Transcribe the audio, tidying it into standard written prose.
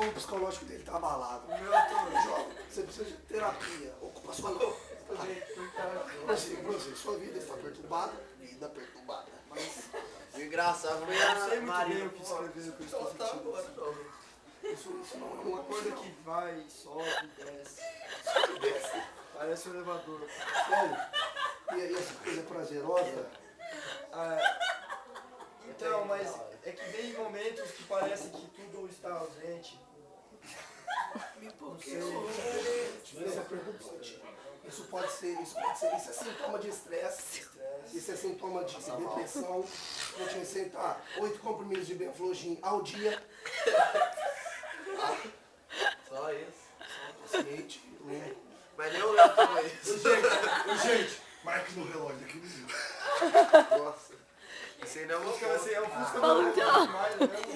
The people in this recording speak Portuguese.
o psicológico dele tá abalado. O meu eu tô... Jovem, você precisa de terapia. Ocupa sua vida. Sua vida está perturbada, vida perturbada. Mas O engraçado foi eu não a sei muito bem Maria. o que escrever com isso Tá agora, jovem. Isso não é Uma uma coisa coisa que vai, sobe, desce. desce. Parece um elevador. Sério. E essa coisa prazerosa, Então, mas é que vem momentos que parece que tudo está ausente. Não sei. isso é preocupante. Isso é sintoma de estresse. Isso é sintoma de depressão. Vou te receitar 8 comprimidos de Benflogin ao dia. Só isso. Paciente, louco. Mas nem o Léo tomou isso. Gente, marque no relógio daqui no minuto. Nossa. Isso aí não é uma Fusca vai ser, é um Fusca Fala, mais, tchau. mais, né?